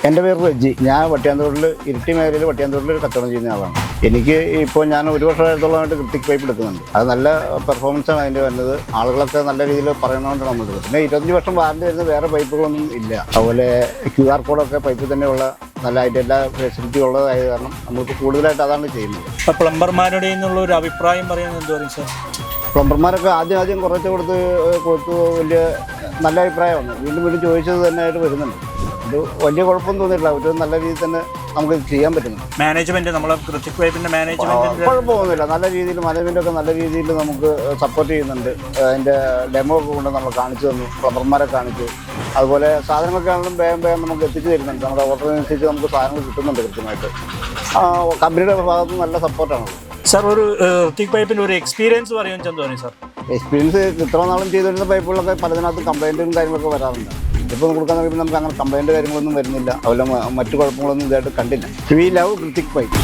എൻ്റെ പേര് റെജി. ഞാൻ വട്ടിയാന്തോടിൽ ഇരിട്ടി മേഖലയിൽ വട്ടിയാന്തോടിൽ ഒരു കച്ചവടം ചെയ്യുന്ന ആളാണ്. എനിക്ക് ഇപ്പോൾ ഞാൻ 1 വർഷമായിട്ടോളമായിട്ട് ക്രിട്ടിക് പൈപ്പ് എടുക്കുന്നുണ്ട്. അത് നല്ല പെർഫോമൻസാണ് അതിൻ്റെ വരുന്നത്. ആളുകളൊക്കെ നല്ല രീതിയിൽ പറയണതുകൊണ്ടാണ് നമ്മൾ എടുക്കുന്നത്. പിന്നെ 25 വർഷം വാറണ്ടി വരുന്ന വേറെ പൈപ്പുകളൊന്നും ഇല്ല. അതുപോലെ QR കോഡൊക്കെ പൈപ്പിൽ തന്നെയുള്ള നല്ലതായിട്ട് എല്ലാ ഫെസിലിറ്റി ഉള്ളതായത് കാരണം നമുക്ക് കൂടുതലായിട്ട് അതാണ് ചെയ്യുന്നത്. ഇപ്പോൾ പ്ലംബർമാരുടെ നിന്നുള്ള ഒരു അഭിപ്രായം പറയുന്നത് എന്ത് പറയും സാർ? പ്ലംബർമാരൊക്കെ ആദ്യം കുറച്ച് കൊടുത്തു വലിയ നല്ല അഭിപ്രായമാണ്. വീണ്ടും ചോദിച്ചത് തന്നെ ആയിട്ട് വരുന്നുണ്ട്. ഇത് വലിയ കുഴപ്പമൊന്നും തോന്നിയിട്ടില്ല. ഒരു നല്ല രീതിയിൽ തന്നെ നമുക്ക് ചെയ്യാൻ പറ്റുന്നു. മാനേജ്മെന്റ് നമ്മളെ ക്രിട്ടിക് പൈപ്പിന്റെ മാനേജ്മെന്റ് കുഴപ്പമൊന്നുമില്ല. നല്ല രീതിയിൽ മാനേജ്മെൻ്റൊക്കെ നല്ല രീതിയിൽ നമുക്ക് സപ്പോർട്ട് ചെയ്യുന്നുണ്ട്. അതിൻ്റെ ഡെമോ ഒക്കെ കൊണ്ട് നമ്മൾ കാണിച്ചു തന്നു, പ്ലംബർമാരെ കാണിച്ചു. അതുപോലെ സാധനങ്ങളൊക്കെ ആണെങ്കിലും വേഗം നമുക്ക് എത്തിച്ചു തരുന്നുണ്ട്. നമ്മുടെ ഓർഡറിനനുസരിച്ച് നമുക്ക് സാധനങ്ങൾ കിട്ടുന്നുണ്ട് കൃത്യമായിട്ട്. കമ്പനിയുടെ ഭാഗത്ത് നല്ല സപ്പോർട്ടാണ്. സാർ, ഒരു ക്രിട്ടിക് പൈപ്പിന്റെ ഒരു എക്സ്പീരിയൻസ് പറയുമെന്ന് വെച്ചാൽ തോന്നി സാർ? എക്സ്പീരിയൻസ് ഇത്ര നാളും ചെയ്തുവരുന്ന പൈപ്പുകളൊക്കെ പലതിനകത്ത് കംപ്ലൈൻറ്റും കാര്യങ്ങളൊക്കെ വരാറുണ്ട്. ഇപ്പോൾ കൊടുക്കാൻ നോക്കിയപ്പോൾ നമുക്ക് അങ്ങനെ കംപ്ലൈൻറ്റ് കാര്യങ്ങളൊന്നും വരുന്നില്ല. അതുപോലെ മറ്റു കുഴപ്പങ്ങളൊന്നും ഇതായിട്ട് കണ്ടില്ല. We love critic pipe.